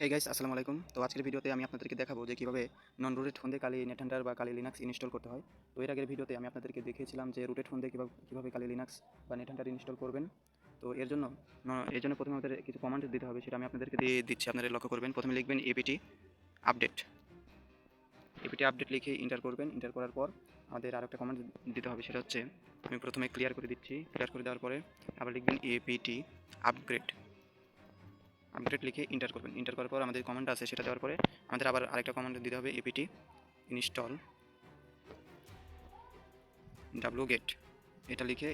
Hey guys, আসসালামু আলাইকুম। তো আজকের ভিডিওতে আমি আপনাদেরকে দেখাবো যে কিভাবে নন রুটেড ফোন দিয়ে কালি নেটহান্টার বা কালি লিনাক্স ইনস্টল করতে হয়। তো এর আগের ভিডিওতে আমি আপনাদেরকে দেখিয়েছিলাম যে রুটেড ফোন দিয়ে কিভাবে কালি লিনাক্স বা নেটহান্টার ইনস্টল করবেন। তো এর জন্য প্রথমে আমাদের কিছু কমান্ড দিতে হবে, সেটা আমি আপনাদেরকে দিয়ে দিচ্ছি। আপনারা লক্ষ্য করবেন, প্রথমে লিখবেন এপিটি আপডেট। এপিটি আপডেট লিখে ইন্টার করবেন। ইন্টার করার পর আমাদের আরেকটা কমান্ড দিতে হবে, সেটা হচ্ছে আমি প্রথমে ক্লিয়ার করে দিচ্ছি। ক্লিয়ার করে দেওয়ার পরে আবার লিখবেন এপিটি আপগ্রেড। আপডেট লিখে ইন্টার করবেন। ইন্টার করার পর আমাদের কমান্ড আছে, সেটা দেওয়ার পরে আমাদের আবার আরেকটা কমান্ড দিতে হবে, এপিটি ইনস্টল wget। এটা লিখে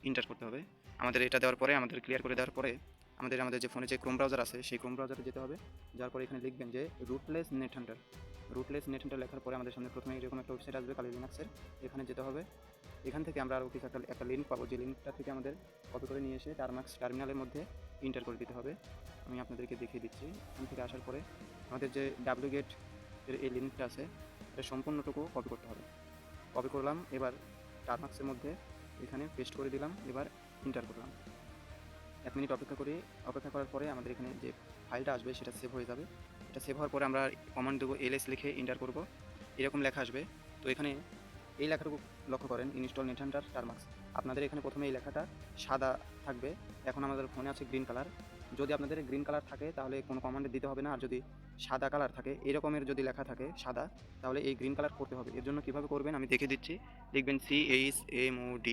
ইন্টার করতে হবে। আমাদের এটা দেওয়ার পরে, আমাদের ক্লিয়ার করে দেওয়ার পরে আমাদের যে ফোনে যে ক্রোম ব্রাউজার আছে সেই ক্রোম ব্রাউজারে যেতে হবে। যাওয়ার পরে এখানে লিখবেন যে রুটলেস নেটহান্টার। রুটলেস নেটহান্টার লেখার পরে আমাদের সামনে প্রথমে এরকম একটা ওয়েবসাইট আসবে কালি লিনাক্সের। এখানে যেতে হবে। এখান থেকে আমরা আরও কিছু একটা লিঙ্ক পাবো, যে লিঙ্কটা থেকে আমাদের কপি করে নিয়ে এসে টার্মিনালের মধ্যে ইন্টার করে দিতে হবে। আমি আপনাদেরকে দেখিয়ে দিচ্ছি। এখান থেকে আসার পরে আমাদের যে wget এর এই লিঙ্কটা আছে, এটা সম্পূর্ণটুকু কপি করতে হবে। কপি করলাম, এবার টার্মাক্সের মধ্যে এখানে পেস্ট করে দিলাম। এবার ইন্টার করলাম। 1 মিনিট অপেক্ষা করার পরে আমাদের এখানে যে ফাইলটা আসবে সেটা সেভ হয়ে যাবে। এটা সেভ হওয়ার পরে আমরা কমান্ড দেবো ls লিখে ইন্টার করব। এরকম লেখা আসবে। তো এখানে এই লেখাটুকু লক্ষ্য করেন, ইনস্টল নেটহান্টার টার্মাক্স। আপনাদের এখানে প্রথমে এই লেখাটা সাদা থাকবে। এখন আমাদের ফোনে আছে গ্রিন কালার। যদি আপনাদের গ্রিন কালার থাকে তাহলে কোনো কমান্ডে দিতে হবে না। আর যদি সাদা কালার থাকে, এরকমের যদি লেখা থাকে সাদা, তাহলে এই গ্রিন কালার করতে হবে। এর জন্য কীভাবে করবেন আমি দেখে দিচ্ছি। লিখবেন chmod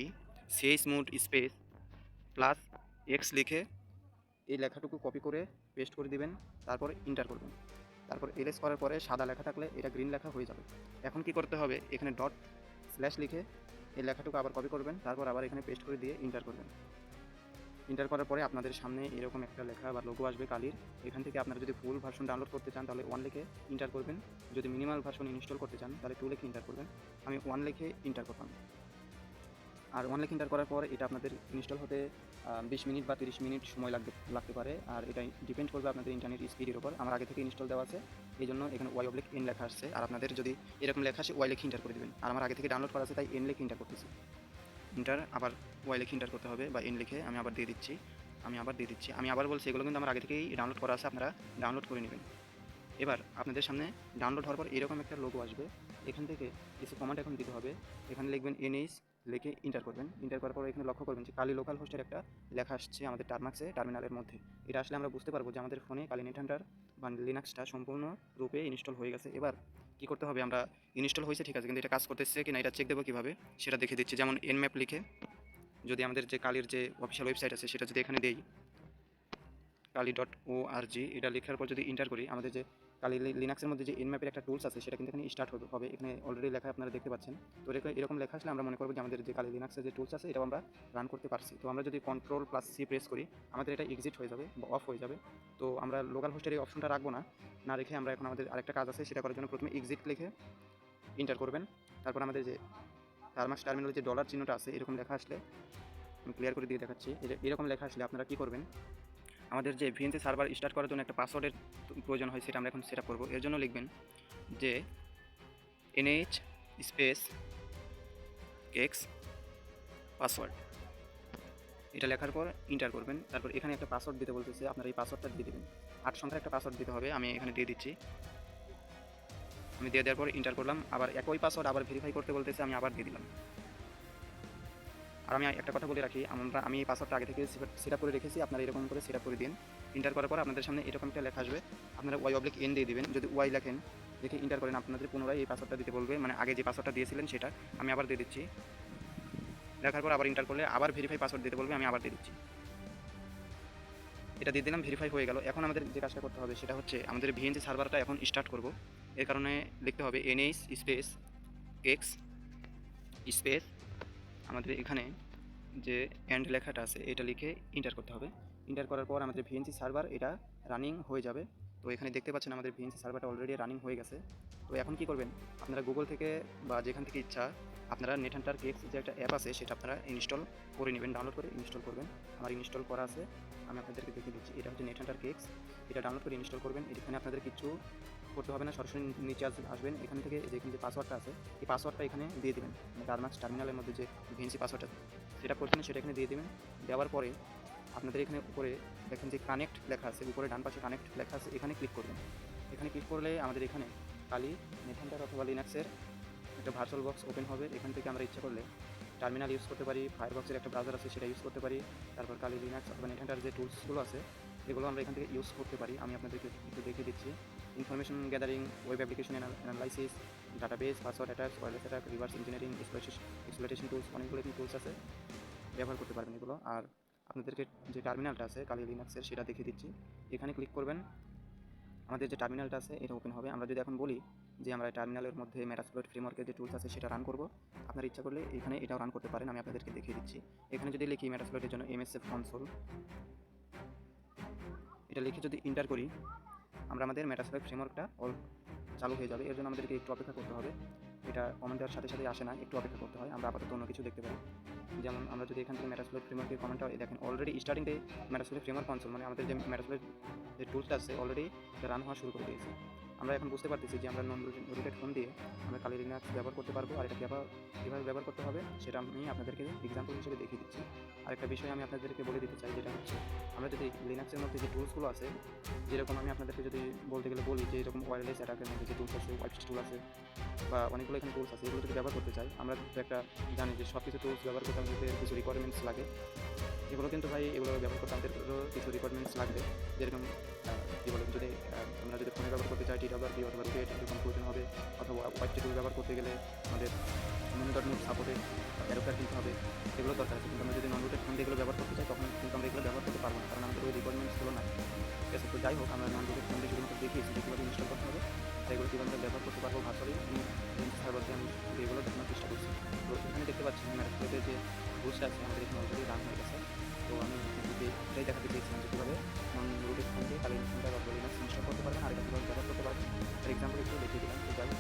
স্পেস প্লাস এক্স লিখে এই লেখাটুকু কপি করে পেস্ট করে দিবেন। তারপর ইন্টার করবেন। তারপর এলএস করার পরে সাদা লেখা থাকলে এটা গ্রিন লেখা হয়ে যাবে। এখন কি করতে হবে, এখানে ডট স্ল্যাশ লিখে এই লেখাটুকু আবার কপি করবেন। তারপর আবার এখানে পেস্ট করে দিয়ে ইন্টার করবেন। ইন্টার করার পরে আপনাদের সামনে এরকম একটা লেখা বা লোগো আসবে কালির। এখান থেকে আপনারা যদি ফুল ভার্সন ডাউনলোড করতে চান তাহলে 1 লিখে ইন্টার করবেন। যদি মিনিমাল ভার্সন ইনস্টল করতে চান তাহলে 2 লিখে ইন্টার করবেন। আমি 1 লিখে ইন্টার করলাম। আর 1 লিখে ইন্টার করার পর এটা আপনাদের ইনস্টল হতে 20 মিনিট বা 30 মিনিট সময় লাগতে পারে। আর এটা ডিপেন্ড করবে আপনাদের ইন্টারনেট স্পিডের উপর। আমার আগে থেকে ইনস্টল দেওয়া আছে, এই জন্য এখানে y/n লেখা আসছে। আর আপনাদের যদি এরকম লেখা আসে y লিখে ইন্টার করে দেবেন। আর আমার আগে থেকে ডাউনলোড করা আছে তাই n লিখে ইন্টার করতেছি। আবার y লিখে ইন্টার করতে হবে বা n লিখে আমি আবার দিয়ে দিচ্ছি। আমি আবার বলছি, এগুলো কিন্তু আমার আগে থেকেই ডাউনলোড করা আছে, আপনারা ডাউনলোড করে নেবেন। এবার আপনাদের সামনে ডাউনলোড হওয়ার পর এরকম একটা লোগো আসবে। এখান থেকে কিছু কমান্ড এখন দিতে হবে। এখানে লিখবেন nh লিখে ইন্টার করবেন। ইন্টার করার পর এখানে লক্ষ্য করবেন যে কালি লোকাল হোস্টের একটা লেখা আসছে আমাদের টার্মিনালের মধ্যে। এটা আসলে আমরা বুঝতে পারবো যে আমাদের ফোনে কালি নেটহান্টার বা লিনাক্সটা সম্পূর্ণ রূপে ইনস্টল হয়ে গেছে। এবার কি করতে হবে, আমরা ইনস্টল হয়েছে ঠিক আছে, কিন্তু এটা কাজ করতেছে কিনা এটা চেক দেবো কীভাবে সেটা দেখে দিচ্ছি। যেমন nmap লিখে যদি আমাদের যে কালির যে অফিসিয়াল ওয়েবসাইট আছে সেটা যদি এখানে দেই, kali.org, এটা লেখার পর যদি ইন্টার করি, আমাদের যে কালি লিনাক্সের মধ্যে যে nmap একটা টুলস আছে সেটা কিন্তু এখানে স্টার্ট হবে। এখানে অলরেডি লেখা আপনারা দেখতে পাচ্ছেন। তো এরকম লেখা আসলে আমরা মনে করবো যে আমাদের যে কালি লিনাক্সের যে টুলস আছে এটাও আমরা রান করতে পারছি। তো আমরা যদি Ctrl+C প্রেস করি, আমাদের এটা এক্সিট হয়ে যাবে বা অফ হয়ে যাবে। তো আমরা লোকাল হোস্টের এই অপশনটা রাখবো না রেখে আমরা এখন আমাদের আরেকটা কাজ আছে, সেটা করার জন্য প্রথমে এক্সিট লিখে ইন্টার করবেন। তারপর আমাদের যে টার্মিনালে যে ডলার চিহ্নটা আছে এরকম লেখা আসলে, আমি ক্লিয়ার করে দিয়ে দেখাচ্ছি, এরকম লেখা আসলে আপনারা কী করবেন, আমাদের যে ভিএনসি সার্ভার স্টার্ট করার জন্য একটা পাসওয়ার্ডের প্রয়োজন হয়, সেটা আমরা এখন সেট আপ করবো। এর জন্য লিখবেন যে nh স্পেস এক্স পাসওয়ার্ড। এটা লেখার পর ইন্টার করবেন। তারপর এখানে একটা পাসওয়ার্ড দিতে বলতেছে, আপনারা এই পাসওয়ার্ডটা দিয়ে দেবেন। 8 সংখ্যার একটা পাসওয়ার্ড দিতে হবে, আমি এখানে দিয়ে দিচ্ছি। আমি দিয়ে দেওয়ার পর ইন্টার করলাম। আবার একই পাসওয়ার্ড আবার ভেরিফাই করতে বলতেছে, আমি আবার দিয়ে দিলাম। আর আমি একটা কথা বলে রাখি, আমি এই পাসওয়ার্ডটা আগে থেকে সেট আপ করে রেখেছি, আপনারা এরকম করে সেট আপ করে দিন। ইন্টার করার পর আপনাদের সামনে এরকম একটা লেখা আসবে, আপনারা y/n দিয়ে দিবেন। যদি y লেখেন, দেখে ইন্টার করেন, আপনাদের পুনরায় এই পাসওয়ার্ডটা দিতে বলবে, মানে আগে যে পাসওয়ার্ডটা দিয়েছিলেন সেটা। আমি আবার দিয়ে দিচ্ছি। লেখার পর আবার ইন্টার করলে আবার ভেরিফাই পাসওয়ার্ড দিতে বলবে, আমি আবার দিয়ে দিচ্ছি। এটা দিয়ে দিলাম, ভেরিফাই হয়ে গেল। এখন আমাদের যে কাজটা করতে হবে সেটা হচ্ছে আমাদের ভিএনসি সার্ভারটা এখন স্টার্ট করব। এর কারণে লিখতে হবে nh স্পেস এক্স স্পেস, আমাদের এখানে যে এন্ড লেখাটা আছে এটা লিখে ইন্টার করতে হবে। ইন্টার করার পর আমাদের ভিএনসি সার্ভার এটা রানিং হয়ে যাবে। তো এখানে দেখতে পাচ্ছেন আমাদের ভিএনসি সার্ভারটা অলরেডি রানিং হয়ে গেছে। তো এখন কি করবেন, আপনারা গুগল থেকে বা যেখান থেকে ইচ্ছা আপনারা নেটহান্টার কেক্স যে একটা অ্যাপ আছে সেটা আপনারা ইনস্টল করে নেবেন, ডাউনলোড করে ইনস্টল করবেন। আমার ইনস্টল করা আছে, আমি আপনাদেরকে দেখিয়ে দিচ্ছি। এটা হচ্ছে নেটহান্টার কেক্স, এটা ডাউনলোড করে ইনস্টল করবেন। এখানে আপনাদের কিছু করতে হবে না, সরাসরি নিচে আসবেন। এখান থেকে যেখানে যে পাসওয়ার্ডটা আছে এই পাসওয়ার্ডটা এখানে দিয়ে দেবেন। টার্মিনালের মধ্যে যে ভিএনসি পাসওয়ার্ডটা সেটা করছেন সেটা এখানে দিয়ে দেবেন। দেওয়ার পরে আপনাদের এখানে উপরে দেখেন যে কানেক্ট লেখা আছে, উপরে ডান পাশে কানেক্ট লেখা আছে, এখানে ক্লিক করবেন। এখানে ক্লিক করলে আমাদের এখানে কালি নেথান্ডার অথবা লিনাক্সের একটা ভার্চুয়াল বক্স ওপেন হবে। এখান থেকে আমরা ইচ্ছা করলে টার্মিনাল ইউজ করতে পারি, ফায়ারবক্সের একটা ব্রাউজার আছে সেটা ইউজ করতে পারি, তারপর কালি লিনাক্স অথবা নেথান্ডার যে টুলসগুলো আছে এগুলো আমরা এখান থেকে ইউজ করতে পারি। আমি আপনাদেরকে একটু দেখিয়ে দিচ্ছি। Information gathering, web application analysis, database, password attacks, wireless attack, reverse engineering, exploitation tools, অনেকগুলো টুলস আছে, ব্যবহার করতে পারবেন এগুলো। আর আপনাদেরকে যে টার্মিনালটা আছে কালি লিনাক্সের সেটা দেখিয়ে দিচ্ছি। এখানে ক্লিক করবেন, আমাদের যে টার্মিনালটা আছে এটা ওপেন হবে। আমরা যদি এখন বলি যে আমরা টার্মিনালের মধ্যে মেটাসপ্লয়েট ফ্রেমওয়ার্কের যে টুলস আছে সেটা রান করব, আপনার ইচ্ছা করলে এখানে এটাও রান করতে পারেন। আমি আপনাদেরকে দেখিয়ে দিচ্ছি। এখানে যদি লিখি মেটাসপ্লয়েটের জন্য MSF কনসোল, এটা লিখে যদি এন্টার করি, আমরা আমাদের মেটাসপ্লয়েট ফ্রেমওয়ার্কটা চালু হয়ে যাবে। এর জন্য আমাদেরকে একটু অপেক্ষা করতে হবে। এটা কমেন্ট দেওয়ার সাথে সাথে আসে না, একটু অপেক্ষা করতে হয়। আমরা আপাতত অন্য কিছু দেখতে পারি। যেমন আমরা যদি এখান থেকে মেটাসপ্লয়েট ফ্রেমওয়ার্কের কমেন্টটা দেখেন, already starting the Metasploit framework console, মানে আমাদের যে মেটাসপ্লয়েট যে টুলসটা আছে অলরেডি রান হওয়া শুরু করে দিয়েছে। আমরা এখন বুঝতে পারতেছি যে আমরা নন রুটেড ফোন দিয়ে আমরা কালি লিনাক্স ব্যবহার করতে পারবো। আর এটা কীভাবে ব্যবহার করতে হবে সেটা আমি আপনাদেরকে এক্সাম্পল হিসেবে দেখিয়ে দিচ্ছি। আরেকটা বিষয় আমি আপনাদেরকে বলে দিতে চাই, যেটা হচ্ছে আমরা যদি লিনাক্সের মধ্যে যে টুলসগুলো আছে, যেরকম আমি আপনাদেরকে যদি বলতে গেলে বলি যে এরকম ওয়্যারলেস অ্যাটাকের মধ্যে যে টুলস আছে, ওয়াইপস টুল আছে, বা অনেকগুলো এখানে টুলস আছে, এগুলো যদি ব্যবহার করতে চাই, আমরা তো একটা জানি যে সব কিছু টুলস ব্যবহার করতে আমাদের কিছু রিকোয়ারমেন্টস লাগে। এগুলো কিন্তু ভাই এগুলো ব্যবহার করতে আমাদের কিছু রিকোয়ারমেন্টস লাগবে। যেরকম কী বলে, যদি আমরা যদি ফোনে ব্যবহার করতে চাই TWRP অথবা রুটেড এরকম প্রয়োজন হবে, অথবা ওয়াইপস টুল ব্যবহার করতে গেলে আমাদের মোড সাপোর্টেড অ্যাডাপ্টার কিনতে হবে, এগুলো দরকার আছে। কিন্তু আমরা যদি নন রুটেড ফোন দিয়ে এগুলো ব্যবহার করতে চাই তখন কিন্তু আমরা এগুলো ব্যবহার করতে পারবো না, কারণ আমাদের ওই রিকোয়ারমেন্টসগুলো নাই। ঠিক আছে, তো যাই হোক, আমরা নন রুটেড ফোন দিয়ে শুধুমাত্র দেখিয়েছি যে কীভাবে ইনস্টল করতে হবে, এগুলো কীভাবে আমরা ব্যবহার করতে পারবো ভার্চুয়ালি সার্ভার দিয়ে আমি এগুলো দেখানোর চেষ্টা করছি। তো এখানে দেখতে পাচ্ছি মেটাসপ্লয়েটের যে টুলসটা আছে আমাদের এখানে অলরেডি রান হয়ে গেছে। তো আমি এটাই দেখাতে চেয়েছিলাম যে কীভাবে নন রুটেড ফোন দিয়ে কালি লিনাক্স বা লিনাক্স ইনস্টল করতে পারবেন, আর এটা কীভাবে ব্যবহার করতে পারবেন, তার এক্সাম্পল একটু দেখিয়ে দিলাম। তো যাই হোক,